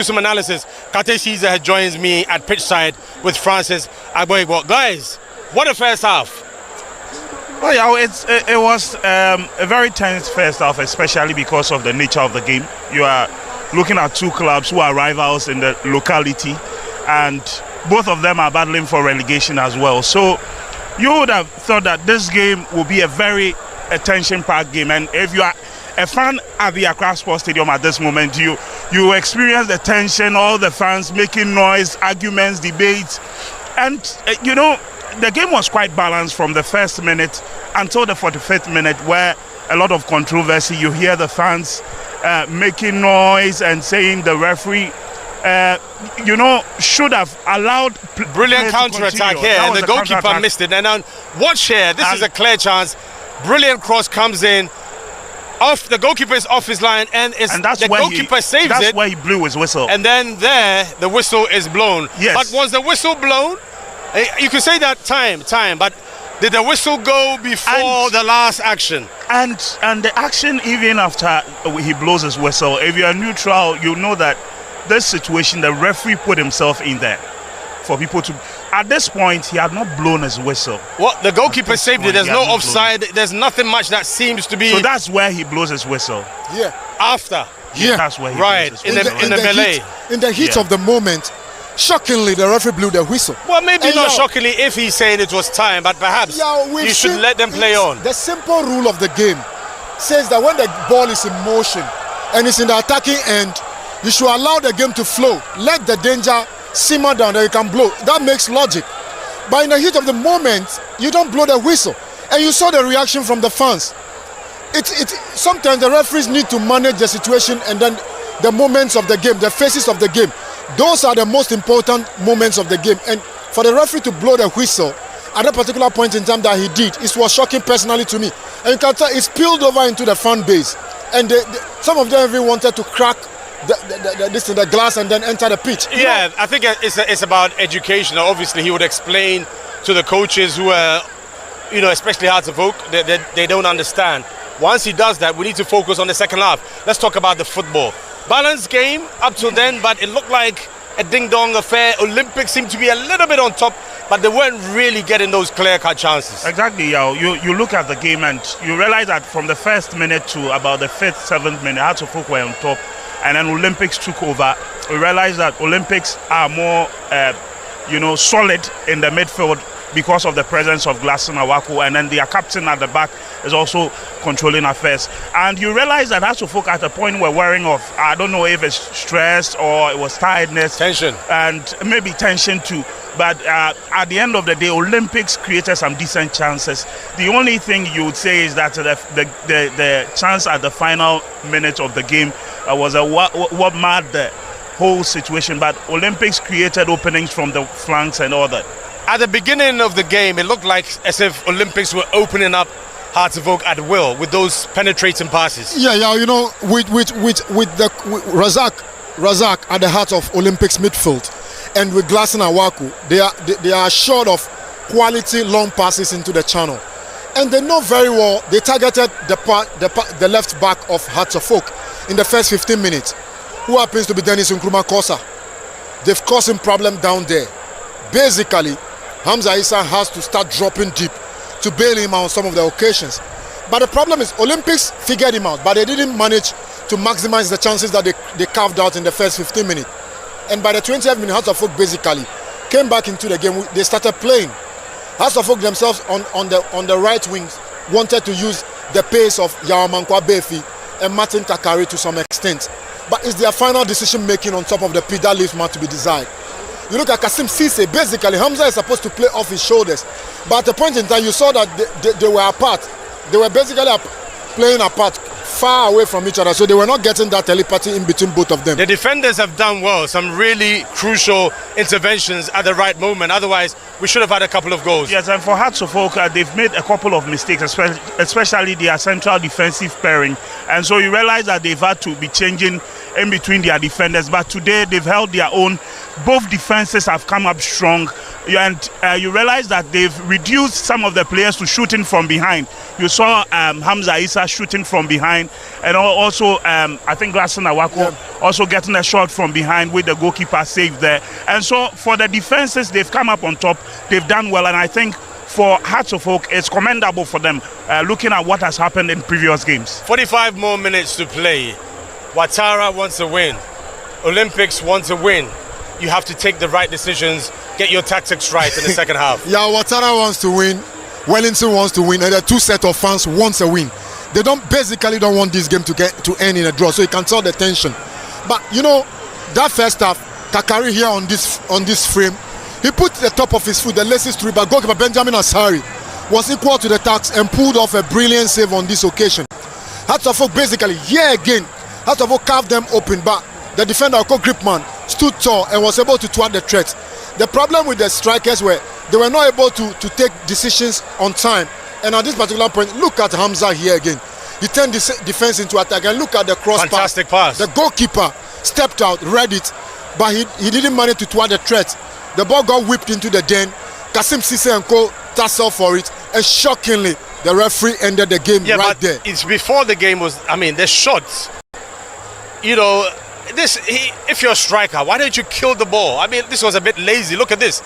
Some analysis. Kate Caesar joins me at pitch side with Francis Agboigbo. Guys, what a first half. Well, yeah, it was a very tense first half, especially because of the nature of the game. You are looking at two clubs who are rivals in the locality, and both of them are battling for relegation as well. So you would have thought that this game will be a very tension-packed game, and if you are a fan at the Accra Sports Stadium at this moment, you experience the tension, all the fans making noise, arguments, debates, and the game was quite balanced from the first minute until the 45th minute, where a lot of controversy. You hear the fans making noise and saying the referee should have allowed brilliant counter-attack here, and the goalkeeper missed it. And now watch here, this is a clear chance. Brilliant cross comes in. Off, the goalkeeper is off his line, and the goalkeeper saves it. That's where he blew his whistle. And then the whistle is blown. Yes. But was the whistle blown? You could say that time, but did the whistle go before the last action? And the action, even after he blows his whistle, if you're neutral, you know that this situation, the referee put himself in there for people to. At this point, he had not blown his whistle. Well, the goalkeeper saved it. There's no offside. There's nothing much that seems to be. So that's where he blows his whistle. Yeah. After. Yeah. That's where he blows his whistle. In the melee. In the heat of the moment, shockingly, the referee blew the whistle. Well, maybe not shockingly if he's saying it was time, but perhaps you should let them play on. The simple rule of the game says that when the ball is in motion and it's in the attacking end, you should allow the game to flow. Let the danger simmer down, and you can blow. That makes logic. But in the heat of the moment, you don't blow the whistle. And you saw the reaction from the fans. Sometimes the referees need to manage the situation, and then the moments of the game, the phases of the game. Those are the most important moments of the game. And for the referee to blow the whistle at a particular point in time that he did, it was shocking personally to me. And you can tell it spilled over into the fan base. And some of them even wanted to crack the glass and then enter the pitch. Yeah, I think it's about education. Obviously, he would explain to the coaches who are, especially Hearts of Oak, they don't understand. Once he does that, we need to focus on the second half. Let's talk about the football. Balanced game up to then, but it looked like a ding-dong affair. Olympics seemed to be a little bit on top, but they weren't really getting those clear-cut chances. Exactly, yeah. You look at the game and you realize that from the first minute to about the 5th, 7th minute, Hearts of Oak were on top, and then Olympics took over. We realized that Olympics are more, solid in the midfield because of the presence of Glasson Awako, and then their captain at the back is also controlling affairs. And you realize that Hearts of Oak at a point were wearing off. I don't know if it's stress or it was tiredness. Tension. And maybe tension too. But at the end of the day, Olympics created some decent chances. The only thing you would say is that the chance at the final minute of the game was what marred the whole situation. But Olympics created openings from the flanks and all that. At the beginning of the game, it looked like as if Olympics were opening up Hearts of Oak at will with those penetrating passes. Yeah, with Razak at the heart of Olympics midfield, and with Glasson Awako, they are short of quality long passes into the channel, and they know very well they targeted the left back of Hearts of Oak in the first 15 minutes, who happens to be Dennis Nkrumah Kosa. They've caused him problem down there. Basically, Hamza Issa has to start dropping deep to bail him out on some of the occasions. But the problem is Olympics figured him out, but they didn't manage to maximize the chances that they carved out in the first 15 minutes. And by the 20th minute, Hearts of Oak basically came back into the game. They started playing. Hearts of Oak themselves on the right wings wanted to use the pace of Yawamankwa Befi and Martin Takari to some extent. But it's their final decision making on top of the pitch that leaves much to be desired. You look at Kasim Cisse, basically Hamza is supposed to play off his shoulders. But at a point in time, you saw that they were apart. They were basically playing apart, far away from each other. So they were not getting that telepathy in between both of them. The defenders have done well. Some really crucial interventions at the right moment. Otherwise, we should have had a couple of goals. Yes, and for Hearts of Oak, they've made a couple of mistakes, especially their central defensive pairing. And so you realize that they've had to be changing in between their defenders. But today, they've held their own. Both defenses have come up strong. And you realize that they've reduced some of the players to shooting from behind. You saw Hamza Issa shooting from behind. And also, I think Glasson Awako also getting a shot from behind with the goalkeeper saved there. And so for the defenses, they've come up on top. They've done well, and I think for Hearts of Oak, it's commendable for them, looking at what has happened in previous games. 45 more minutes to play. Ouattara wants to win. Olympics wants to win. You have to take the right decisions, get your tactics right in the second half. Yeah, Ouattara wants to win. Wellington wants to win, and the two set of fans wants a win. They basically don't want this game to end in a draw, so you can tell the tension. But you know, that first half, Kakari here on this frame, he put the top of his foot, the laces through, but goalkeeper Benjamin Asari was equal to the task and pulled off a brilliant save on this occasion. Hearts of Oak basically, here again, Hearts of Oak carved them open, but the defender, Oko Gripman, stood tall and was able to thwart the threat. The problem with the strikers were they were not able to take decisions on time. And at this particular point, look at Hamza here again. He turned the defense into attack, and look at the cross Fantastic pass. The goalkeeper stepped out, read it, but he didn't manage to thwart the threat. The ball got whipped into the den. Kasim Cisse and Co tussled for it, and shockingly, the referee ended the game right there. It's before the game was, the shots. You know, if you're a striker, why don't you kill the ball? This was a bit lazy. Look at this.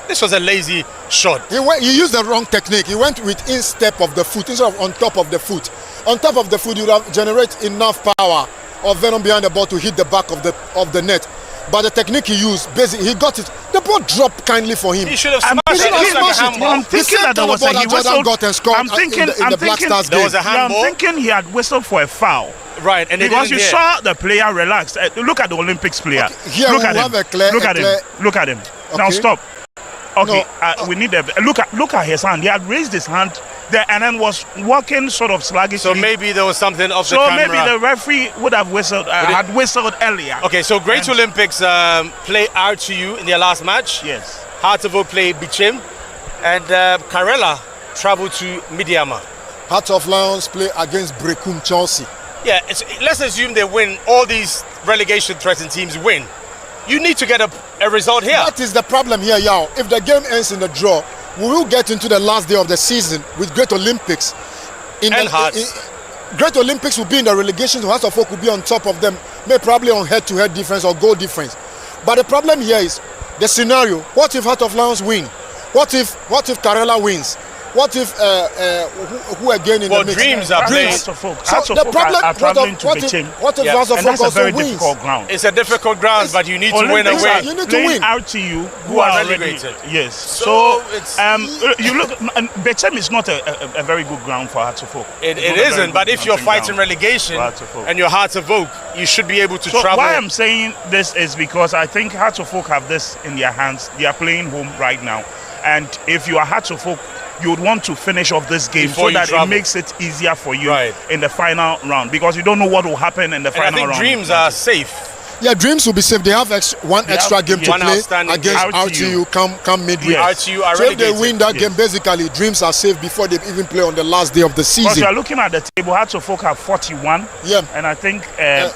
This was a lazy shot. He used the wrong technique. He went with instep of the foot instead of on top of the foot. On top of the foot, you would have generate enough power or venom behind the ball to hit the back of the net. But the technique he used, basically, he got it. The ball dropped kindly for him. He should have smashed it. I'm thinking that there was a There was a handball. I'm thinking he had whistled for a foul. Right, and because you saw the player relaxed. Look at the Olympics player. Okay, here look at him. Look at him. Okay. Now stop. Okay, No. we need a look at his hand. He had raised his hand there and then was walking sort of sluggishly. So maybe there was something off the camera. camera. So maybe the referee would have whistled, had whistled earlier. Okay, so Great Olympics play RTU in their last match. Yes. Hearts of Oak play Bichim, and Karela travel to Midiama. Hearts of Lions play against Brekum Chelsea. Yeah, let's assume they win. All these relegation threatened teams win. You need to get a result here. That is the problem here, Yao. If the game ends in a draw, we will get into the last day of the season with Great Olympics. Great Olympics will be in the relegation, so Hearts of Oak will be on top of them, maybe probably on head-to-head difference or goal difference. But the problem here is the scenario. What if Hearts of Lions win? What if Karela wins? What if who again in the mix? Dreams are playing. So the problem are traveling to Beijing. What if Hearts of Oak also wins? It's a difficult ground, but you need to win away. You need to win. RTU who are relegated. Yes. So you look. Beijing is not a very good ground for Hearts of Oak. It isn't. But if you're fighting relegation and you're Hearts of Oak, you should be able to travel. Why I'm saying this is because I think Hearts of Oak have this in their hands. They are playing home right now, and if you are Hearts of Oak, you would want to finish off this game so that it makes it easier for you in the final round, because you don't know what will happen in the final round. I think Dreams are safe. Yeah, Dreams will be safe. They have one extra game to play against RTU come midweek. Yes. RTU are so if they relegated. win that game, basically Dreams are safe before they even play on the last day of the season. Because you are looking at the table, Hearts of Oak have 41. Yeah. And I think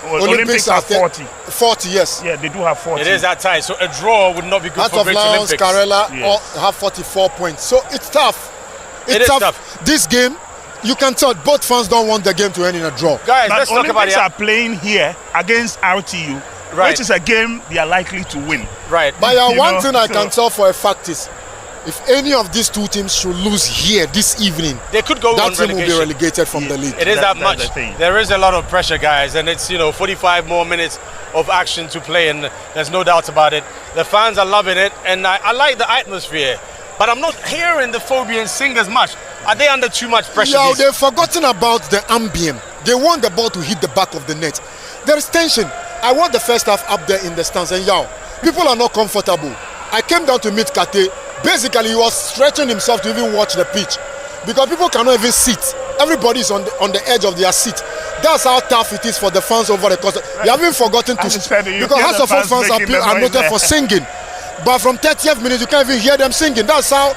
Olympics have 40. 40, yes. Yeah, they do have 40. It is that tight. So a draw would not be good for Great Olympics. Karela have 44 points. So it's tough. It is tough. This game, you can tell both fans don't want the game to end in a draw. Guys, but let's talk about it. Olympics are playing here against RTU, which is a game they are likely to win. Right. But one thing I can tell for a fact is, if any of these two teams should lose here this evening, they could go that team will be relegated from the league. It is that much. There is a lot of pressure, guys, and it's 45 more minutes of action to play, and there's no doubt about it. The fans are loving it, and I like the atmosphere. But I'm not hearing the Phobians sing as much. Are they under too much pressure? Yeah, they've forgotten about the ambient. They want the ball to hit the back of the net. There is tension. I want the first half up there in the stands, and people are not comfortable. I came down to meet Kate. Basically, he was stretching himself to even watch the pitch because people cannot even sit. Everybody is on the edge of their seat. That's how tough it is for the fans over the course. They haven't forgotten to because Hearts of Oak fans are noted for singing. But from 30th minute, you can't even hear them singing. That's how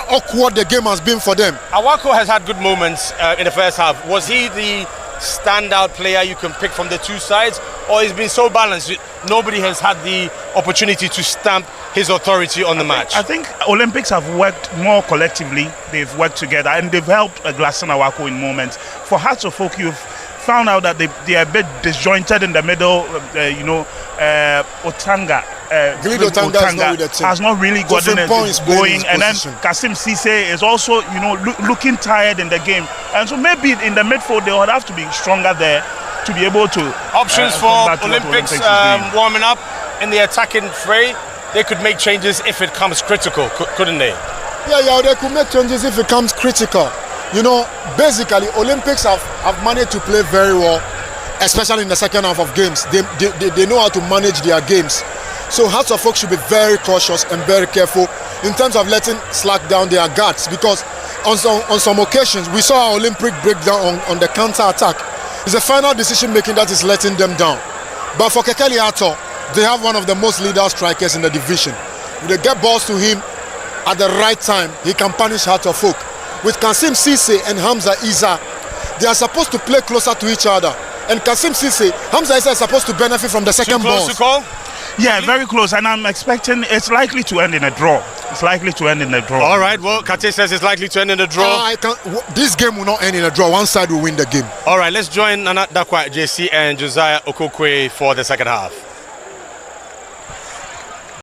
awkward the game has been for them. Awako has had good moments in the first half. Was he the standout player you can pick from the two sides? Or he's been so balanced, nobody has had the opportunity to stamp his authority on the match? I think Olympics have worked more collectively. They've worked together and they've helped Glasson Awako in moments. For Hearts of Oak, you've found out that they are a bit disjointed in the middle. Otanga. Otanga is not with the team. Has not really gotten it going, and then position. Kasim Cisse is also, looking tired in the game, and so maybe in the midfield they would have to be stronger there to be able to options for Olympics warming up in the attacking fray. They could make changes if it comes critical, couldn't they? Yeah, they could make changes if it comes critical. Basically, Olympics have managed to play very well, especially in the second half of games. They know how to manage their games. So Hearts of Oak should be very cautious and very careful in terms of letting slack down their guards, because on some occasions we saw our Olympic breakdown on the counter-attack. It's the final decision making that is letting them down. But for Kekeli Ato, they have one of the most leader strikers in the division. If they get balls to him at the right time, he can punish Hearts of Oak. With Kasim Cisse and Hamza Isa, they are supposed to play closer to each other. And Kasim Cisse, Hamza Isa is supposed to benefit from the second ball. Too close to call? Yeah, very close, and I'm expecting it's likely to end in a draw. All right, well, Kate says it's likely to end in a draw. This game will not end in a draw. One side will win the game. All right, let's join Nana Dakwa, JC, and Josiah Okokwe for the second half.